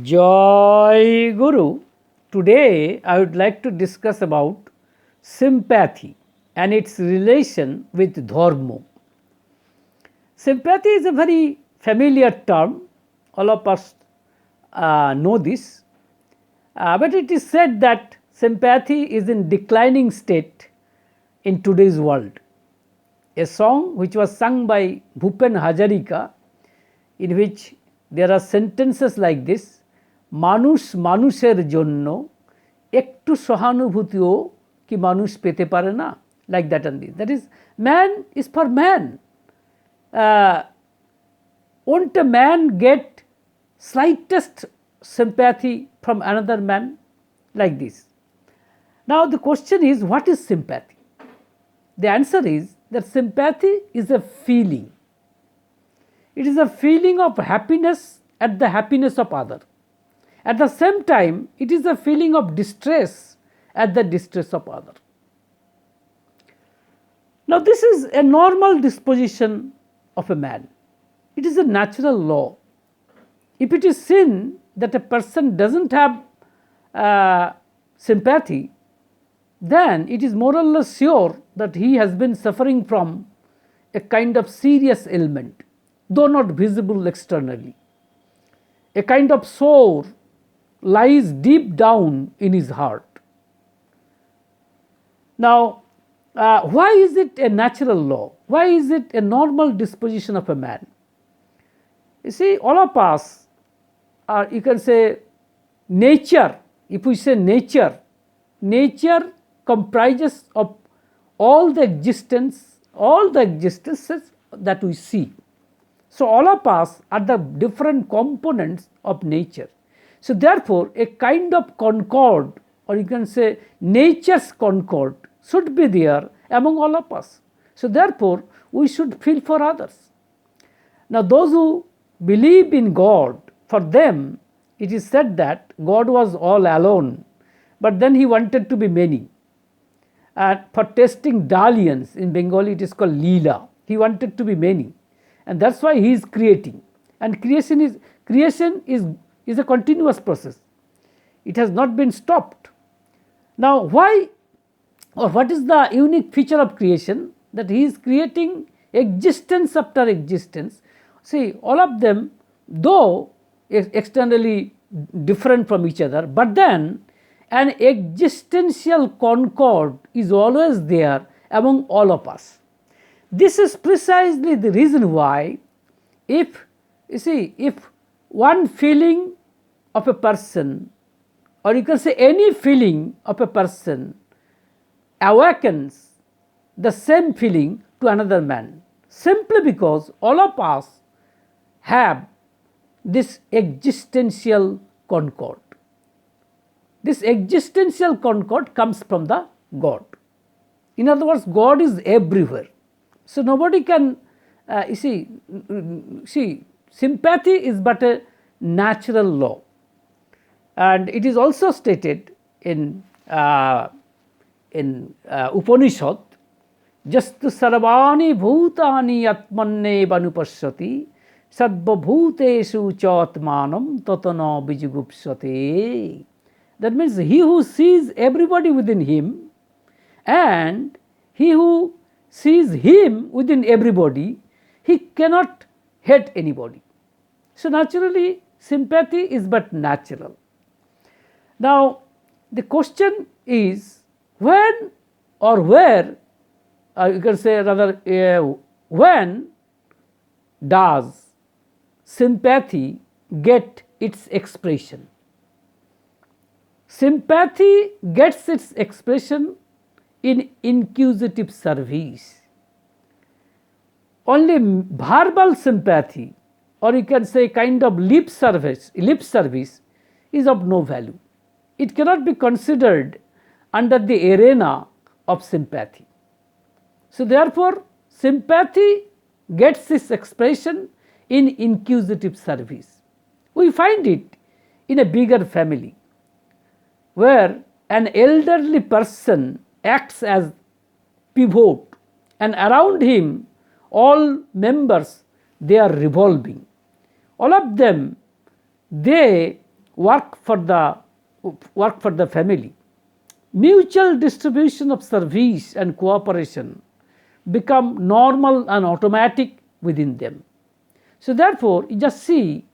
Joy Guru. Today I would like to discuss about sympathy and its relation with dharma. Sympathy is a very familiar term. All of us know this. But it is said that sympathy is in declining state in today's world. A song which was sung by Bhupen Hazarika, in which there are sentences like this, মানুষ মানুষের জন্য একটু সহানুভূতিও কি মানুষ পেতে পারে না, like that and this. That is, man is for man. Won't a man get slightest sympathy from another man, like this? Now the question is, what is sympathy? The answer is that sympathy is a feeling. It is a feeling of happiness at the happiness of other. At the same time, it is a feeling of distress at the distress of other. Now this is a normal disposition of a man. It is a natural law. If it is seen that a person doesn't have sympathy, then it is more or less sure that he has been suffering from a kind of serious ailment, though not visible externally. A kind of sore lies deep down in his heart. Now, why is it a natural law? Why is it a normal disposition of a man? You see, all of us are, you can say, nature. If we say nature, nature comprises of all the existences that we see. So all of us are the different components of nature. So therefore, a kind of concord, or you can say nature's concord, should be there among all of us. So therefore, we should feel for others. Now those who believe in God, for them it is said that God was all alone, but then he wanted to be many. And for testing dalliance, in Bengali it is called Leela. He wanted to be many, and that's why he is creating. And creation is a continuous process. It has not been stopped. Now why, or what is the unique feature of creation? That he is creating existence after existence. See, all of them, though externally different from each other, but then an existential concord is always there among all of us. This is precisely the reason why, if you see, if one feeling of a person, or you can say any feeling of a person, awakens the same feeling to another man, simply because all of us have this existential concord. This existential concord comes from the God. In other words, God is everywhere. So nobody can, you see, sympathy is but a natural law. And it is also stated in Upanishad, Jastu sarvani bhutani atmanne vanupashyati sarvabhuteshu chatmanam tatana bijugupsate. That means he who sees everybody within him, and he who sees him within everybody, he cannot hate anybody. So naturally, sympathy is but natural. Now the question is, when or where, you can say rather, when does sympathy get its expression? Sympathy gets its expression in inquisitive service. Only verbal sympathy, or you can say kind of lip service is of no value. It cannot be considered under the arena of sympathy. So therefore, sympathy gets its expression in inquisitive service. We find it in a bigger family, where an elderly person acts as pivot, and around him all members, they are revolving. All of them, they work for the family. Mutual distribution of service and cooperation become normal and automatic within them. So therefore, you just see,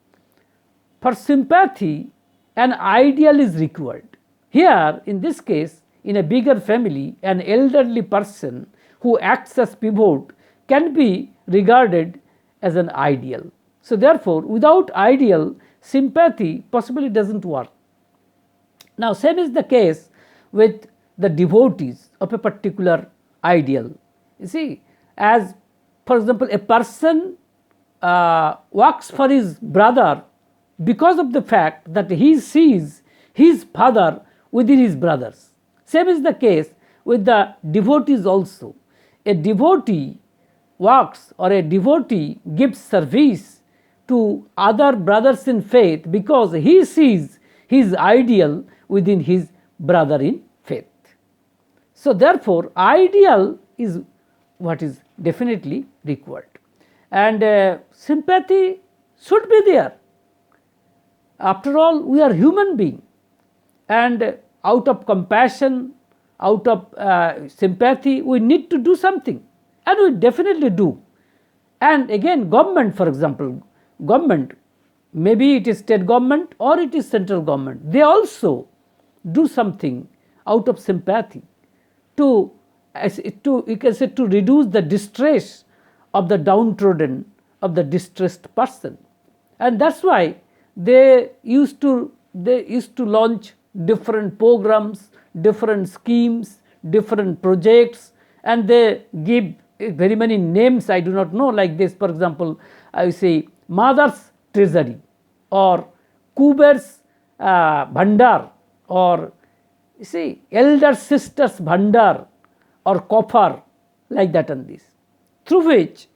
for sympathy, an ideal is required. Here, in this case, in a bigger family, an elderly person who acts as pivot can be regarded as an ideal. So therefore, without ideal, sympathy possibly doesn't work. Now, same is the case with the devotees of a particular ideal. You see, as for example, a person works for his brother because of the fact that he sees his father within his brothers. Same is the case with the devotees also. A devotee works, or a devotee gives service to other brothers in faith because he sees his ideal within his brother in faith. So therefore, ideal is what is definitely required, and sympathy should be there. After all, we are human beings, and out of compassion, out of sympathy, we need to do something, and we definitely do. And again, government, for example, government, maybe it is state government or it is central government, they also do something out of sympathy to you can say, to reduce the distress of the downtrodden, of the distressed person. And that's why they used to launch different programs, different schemes, different projects, and they give very many names I do not know, like this. For example, I say Mother's Treasury, or Kuber's Bhandar, or you see Elder Sisters Bhandar, or Kofar, like that, and this, through which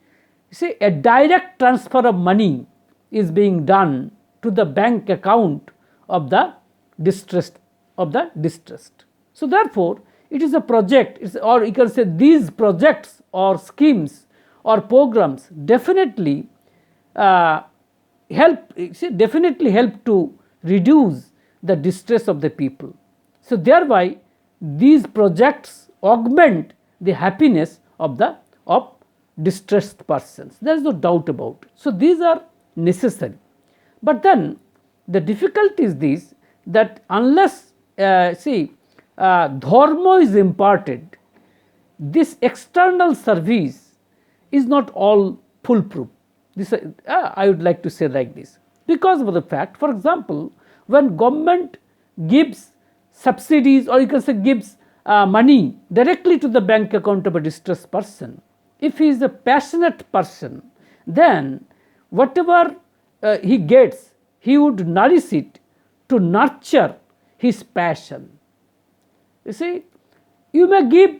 you see a direct transfer of money is being done to the bank account of the distressed. So therefore, it is a project, or you can say these projects or schemes or programs definitely help to reduce the distress of the people. So thereby, these projects augment the happiness of distressed persons. There is no doubt about it. So these are necessary. But then the difficulty is this, that unless dharma is imparted, this external service is not all foolproof. This I would like to say like this, because of the fact, for example, when government gives subsidies, or you can say gives money directly to the bank account of a distressed person, if he is a passionate person, then whatever he gets, he would nourish it to nurture his passion. You see, you may give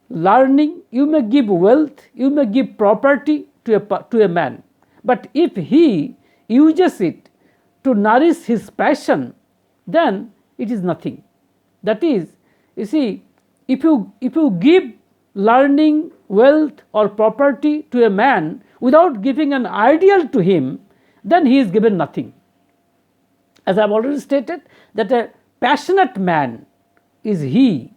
learning, you may give wealth, you may give property to a man, but if he uses it to nourish his passion, then it is nothing. That is, you see, if you give learning, wealth, or property to a man without giving an ideal to him, then he is given nothing. As I have already stated, that a passionate man is he,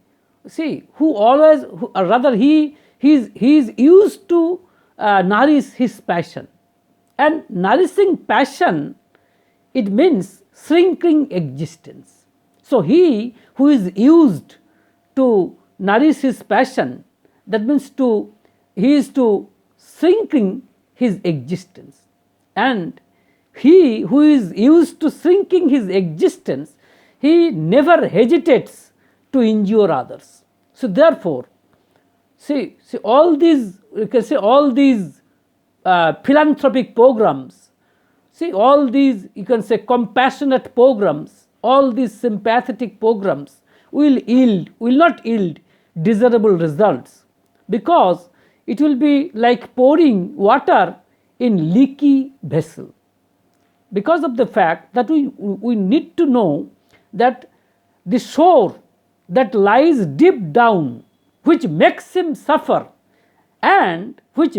see, who always, or rather he is used to nourish his passion. And nourishing passion, it means shrinking existence. So he who is used to nourish his passion, that means he is to shrinking his existence. And he who is used to shrinking his existence, he never hesitates to injure others. So therefore, see all these, you can say all these philanthropic programs, see all these, you can say compassionate programs, all these sympathetic programs will not yield desirable results, because it will be like pouring water in leaky vessel. Because of the fact that we need to know that the shore that lies deep down, which makes him suffer, and which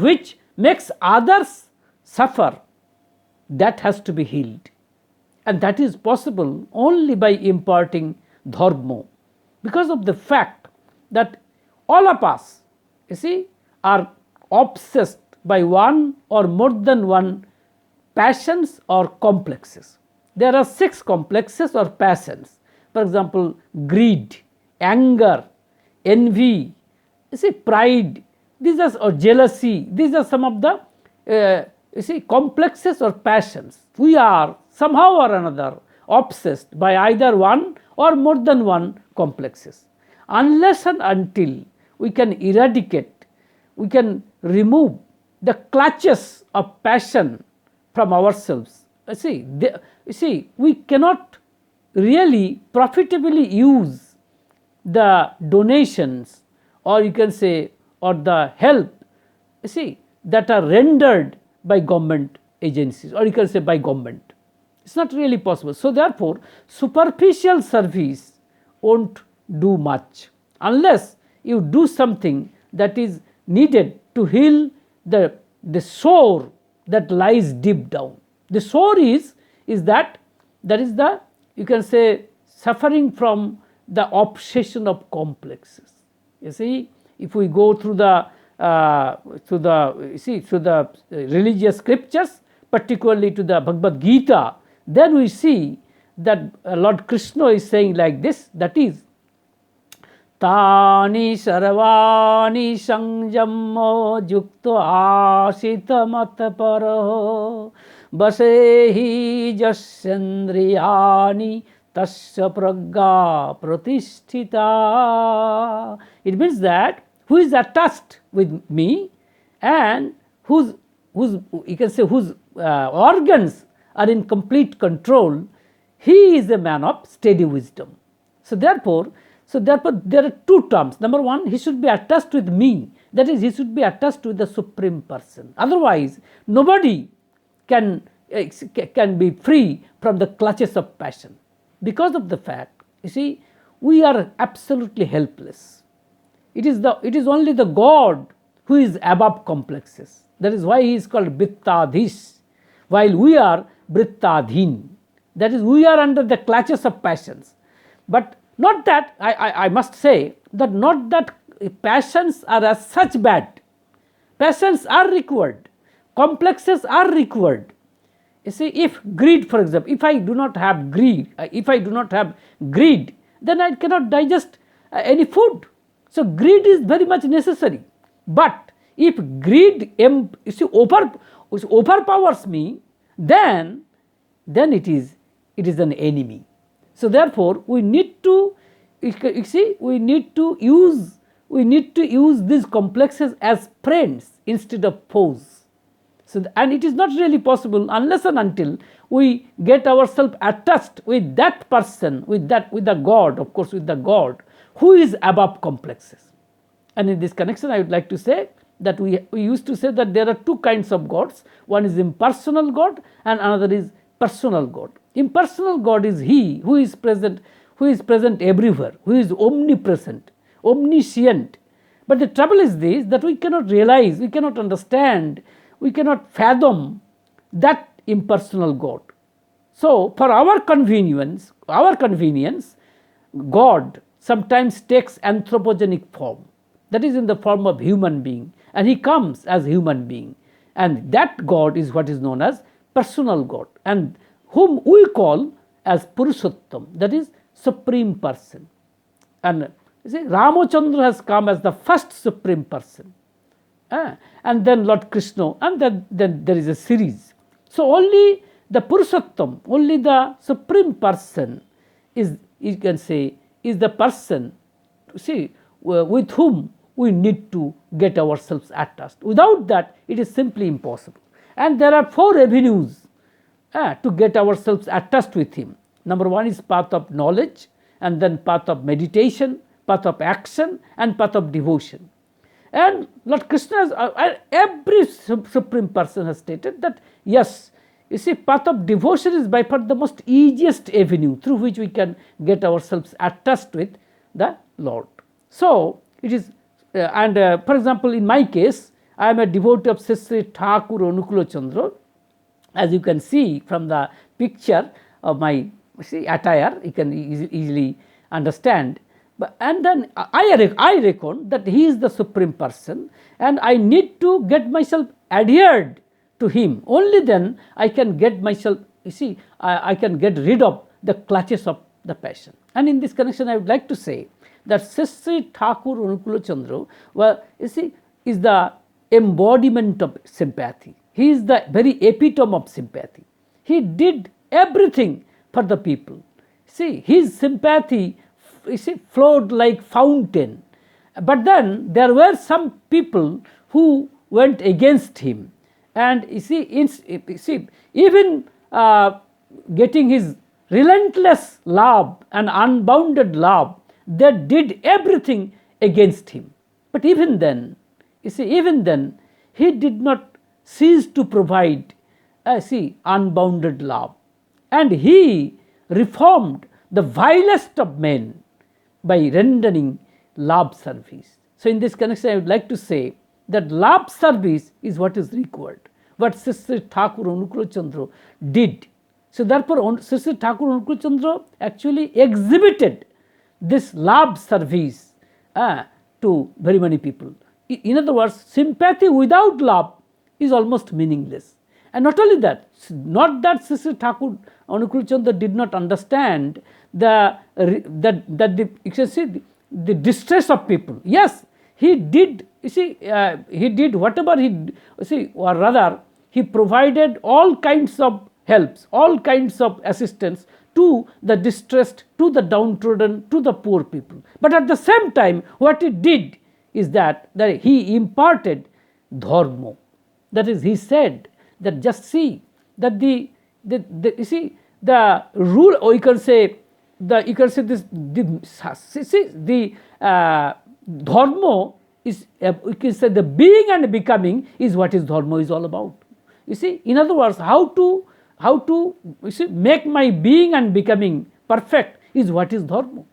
which makes others suffer, that has to be healed. And that is possible only by imparting dharma, because of the fact that all of us, you see, are obsessed by one or more than one passions or complexes. There are 6 complexes or passions. For example, greed, anger, envy, you see, pride, these are, or jealousy, these are some of the you see, complexes or passions. We are somehow or another obsessed by either one or more than one complexes. Unless and until we can eradicate, we can remove the clutches of passion from ourselves. You see, we cannot really profitably use the donations, or you can say, or the help, you see, that are rendered by government agencies, or you can say by government. It's not really possible. So therefore, superficial service won't do much unless you do something that is needed to heal the sore that lies deep down. The sore is that is the, you can say, suffering from the obsession of complexes. You see, if we go through the religious scriptures, particularly to the Bhagavad Gita, then we see that Lord Krishna is saying like this, that is, Tani sarvani sanjammo yukto asita mataparaho basehi jasyendriyani tasya pragga pratisthita. It means that who is attached with me and whose you can say whose organs are in complete control, he is a man of steady wisdom. So therefore there are 2 terms. Number 1, he should be attached with me, that is, he should be attached with the Supreme Person. Otherwise nobody can be free from the clutches of passion, because of the fact, you see, we are absolutely helpless. It is only the God who is above complexes. That is why he is called Vrittadhish, while we are Vrittadhin. That is, we are under the clutches of passions. But not that, I must say, that not that passions are as such bad. Passions are required. Complexes are required. You see, if greed, for example, if I do not have greed, then I cannot digest any food. So greed is very much necessary. But if greed overpowers me, then it is an enemy. So therefore, we need to use these complexes as friends instead of foes. So, and it is not really possible unless and until we get ourselves attached with that person, with the God, of course, with the God who is above complexes. And in this connection, I would like to say that we used to say that there are 2 kinds of gods. One is impersonal God and another is personal God. Impersonal God is he who is present everywhere, who is omnipresent, omniscient. But the trouble is this, that we cannot realize, we cannot understand, we cannot fathom that impersonal God. So for our convenience, God sometimes takes anthropogenic form, that is in the form of human being, and he comes as human being, and that God is what is known as personal God, and whom we call as Purushottam, that is Supreme Person. And you see, Ramachandra has come as the first Supreme Person, and then Lord Krishna, and then there is a series. So only the Purushottam, only the Supreme Person is, you can say, is the person, see, with whom we need to get ourselves attached. Without that, it is simply impossible. And there are 4 avenues to get ourselves attached with him. Number 1 is path of knowledge, and then path of meditation, path of action, and path of devotion. And Lord Krishna, every Supreme Person has stated that, yes, you see, path of devotion is by far the most easiest avenue through which we can get ourselves attached with the Lord. So it is, for example, in my case, I am a devotee of Sri Thakur Anukul Chandra, As you can see from the picture of my attire, you can easily understand. And then I reckon that he is the supreme person, and I need to get myself adhered to him. Only then I can get myself, I can get rid of the clutches of the passion. And in this connection, I would like to say that Sri Thakur Anukul Chandra, is the embodiment of sympathy. He is the very epitome of sympathy. He did everything for the people. His sympathy flowed like fountain. But then there were some people who went against him. And even getting his relentless love and unbounded love, they did everything against him. But even then, he did not cease to provide unbounded love. And he reformed the vilest of men by rendering love service. So in this connection, I would like to say that love service is what is required, what Sri Thakur Anukul Chandra did. So therefore, Sri Thakur Anukul Chandra actually exhibited this love service to very many people. In other words, sympathy without love is almost meaningless. And not only that, not that Sri Thakur Anukul Chandra did not understand the distress of people. Yes, he did. He did whatever or rather, he provided all kinds of helps, all kinds of assistance to the distressed, to the downtrodden, to the poor people. But at the same time, what he did is that he imparted dharma. That is, he said that just see that the rule, or you can say the dharma is, you can say, the being and becoming is what is dharma is all about. In other words, how to make my being and becoming perfect is what is dharma.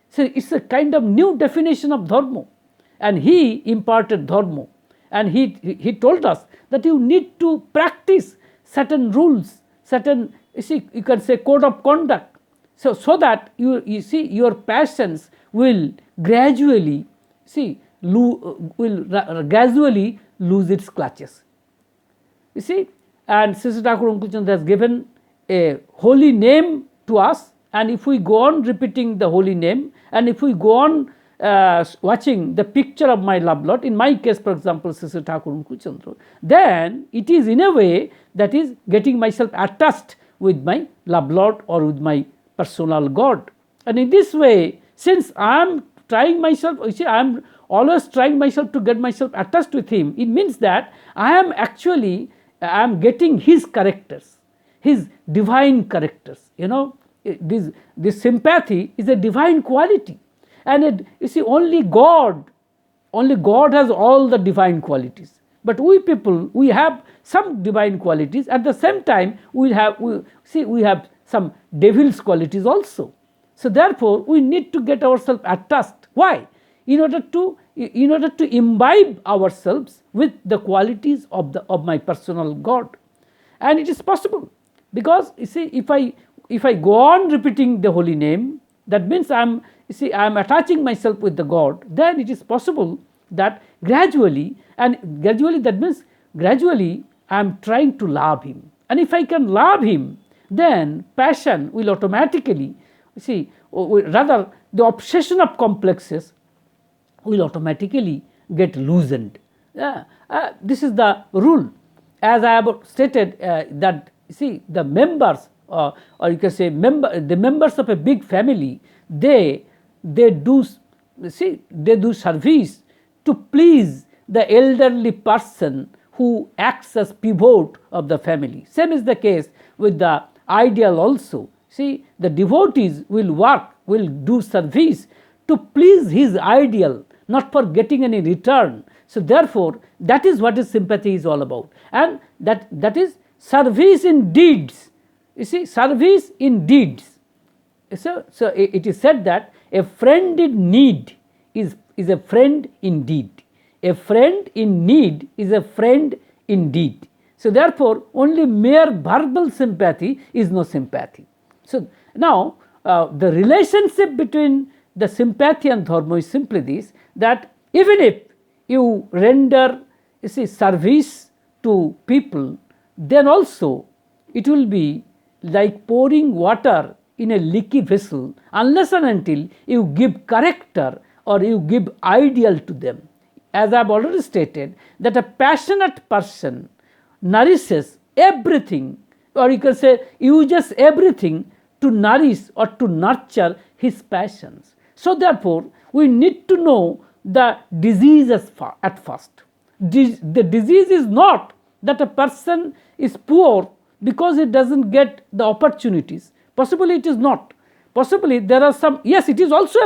So it's a kind of new definition of dharma, and he imparted dharma, and he told us that you need to practice certain rules, certain you can say code of conduct, so that your passions will gradually lose its clutches. And Sri Thakur Anukul Chandra has given a holy name to us, and if we go on repeating the holy name, and if we go on watching the picture of my love lot, in my case, for example, Sri Thakur Anukul Chandra, then it is in a way that is getting myself attached with my love lot or with my personal God. And in this way, since I am trying myself, I am always trying myself to get myself attached with him, it means that I am getting his characters, his divine characters. This sympathy is a divine quality, and only God has all the divine qualities. But we people, we have some divine qualities. At the same time, we have some devil's qualities also. So therefore, we need to get ourselves attached. Why? In order to imbibe ourselves with the qualities of my personal God. And it is possible, because if I go on repeating the holy name, that means I am attaching myself with the God. Then it is possible that gradually that means gradually I am trying to love him. And if I can love him, then passion will automatically rather the obsession of complexes will automatically get loosened. This is the rule. As I have stated, that the members, or you can say the members of a big family, they do service to please the elderly person who acts as pivot of the family. Same is the case with the ideal also. The devotees will do service to please his ideal, not for getting any return. So therefore, that is what sympathy is all about, and that is service in deeds. Service in deeds. So it is said that a friend in need is a friend indeed. A friend in need is a friend indeed. So therefore, only mere verbal sympathy is no sympathy. So now the relationship between the sympathy and dharma is simply this, that even if you render, you see, service to people, then also it will be like pouring water in a leaky vessel unless and until you give character or you give ideal to them. As I have already stated, that a passionate person nourishes everything, or you can say uses everything to nourish or to nurture his passions. So therefore, we need to know the disease at first. The disease is not that a person is poor because he doesn't get the opportunities. Possibly it is not. Possibly there are some, yes, it is also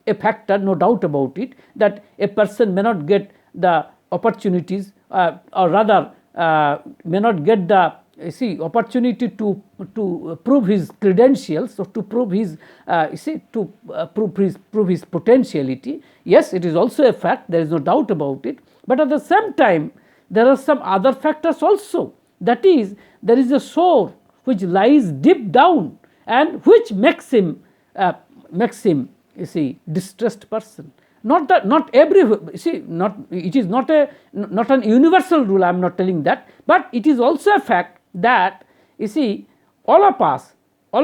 a factor, no doubt about it, that a person may not get the opportunities, or rather may not get the opportunity to prove his credentials, or to prove his prove his potentiality. Yes, it is also a fact, there is no doubt about it. But at the same time, there are some other factors also. That is, there is a sore which lies deep down and which makes him distressed person. Not every, it is not an universal rule, I am not telling that, but it is also a fact that all of us, or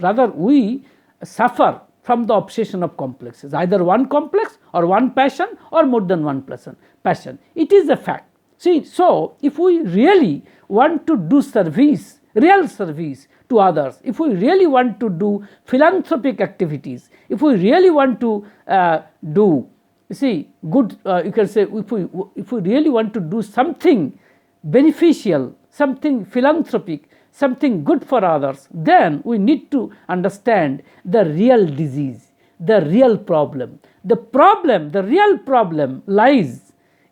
rather we suffer from the obsession of complexes, either one complex or one passion or more than one passion. It is a fact. So if we really want to do service, real service to others, if we really want to do philanthropic activities, if we really want to do good, you can say, if we really want to do something beneficial, something philanthropic, something good for others, then we need to understand the real disease, the real problem. The real problem lies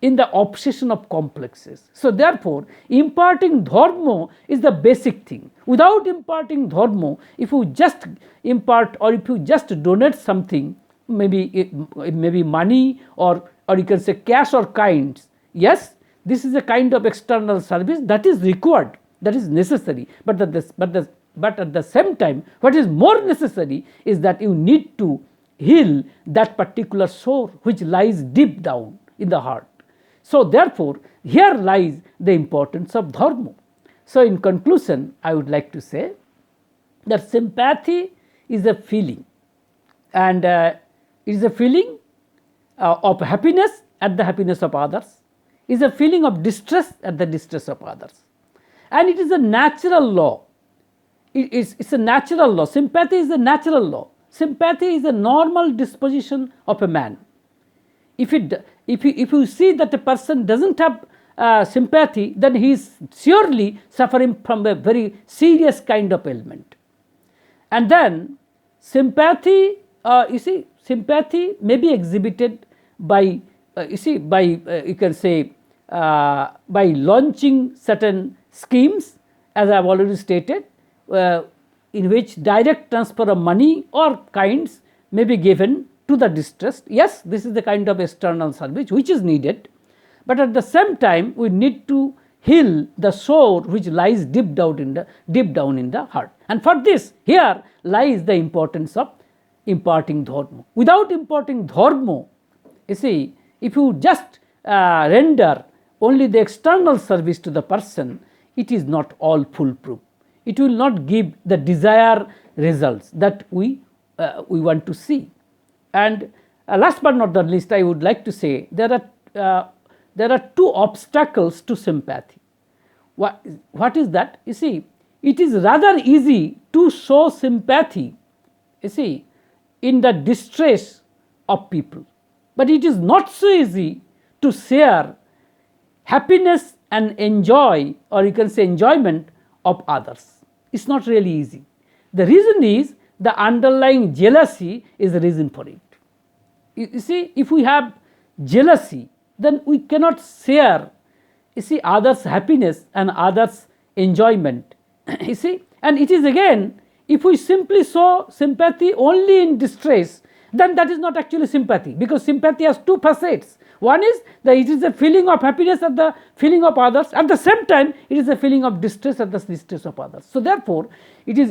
in the obsession of complexes. So therefore, imparting dharma is the basic thing. Without imparting dharma, if you just impart, or if you just donate something, maybe money, or you can say cash or kinds, yes, this is a kind of external service that is required, that is necessary. But at the same time, what is more necessary is that you need to heal that particular sore which lies deep down in the heart. So therefore, here lies the importance of dharma. So in conclusion, I would like to say that sympathy is a feeling, and it is a feeling of happiness at the happiness of others, is a feeling of distress at the distress of others, and it is a natural law. It's a natural law. Sympathy is a natural law. Sympathy is a normal disposition of a man. If you see that a person doesn't have sympathy, then he is surely suffering from a very serious kind of ailment. And then sympathy, sympathy may be exhibited by you can say by launching certain schemes, as I have already stated, in which direct transfer of money or kinds may be given to the distressed. Yes, this is the kind of external service which is needed, but at the same time we need to heal the sore which lies deep down in the heart. And for this, here lies the importance of imparting dharma. Without imparting dharma, if you just render only the external service to the person, it is not all foolproof. It will not give the desired results that we want to see. And last but not the least, I would like to say there are two obstacles to sympathy. What is that? It is rather easy to show sympathy, in the distress of people, but it is not so easy to share happiness and enjoy, or you can say enjoyment of others. It's not really easy. The reason is the underlying jealousy is the reason for it. If we have jealousy, then we cannot share, others' happiness and others' enjoyment. And it is again, if we simply show sympathy only in distress, then that is not actually sympathy, because sympathy has two facets. One is that it is a feeling of happiness at the feeling of others, at the same time it is a feeling of distress at the distress of others. So therefore it is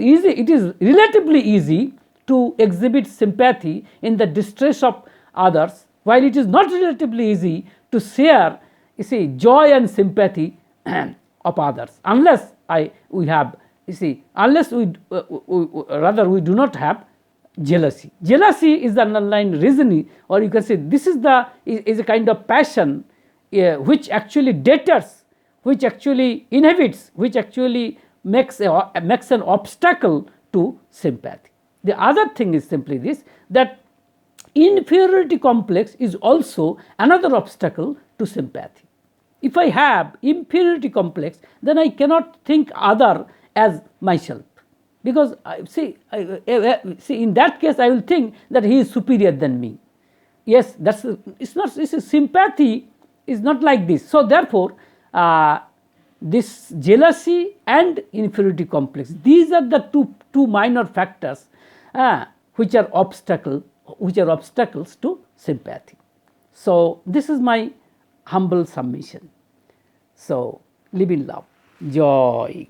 relatively easy to exhibit sympathy in the distress of others, while it is not relatively easy to share, you see, joy and sympathy of others, unless we have, you see, unless we do not have jealousy. Jealousy is the underlying reasoning, or you can say this is a kind of passion which actually deters, which actually inhibits, which actually makes an obstacle to sympathy. The other thing is simply this, that inferiority complex is also another obstacle to sympathy. If I have inferiority complex, then I cannot think other as myself, because see, in that case I will think that he is superior than me. Yes, sympathy is not like this. So therefore this jealousy and inferiority complex, these are the two minor factors which are obstacles to sympathy. So this is my humble submission. So live in love. Joy.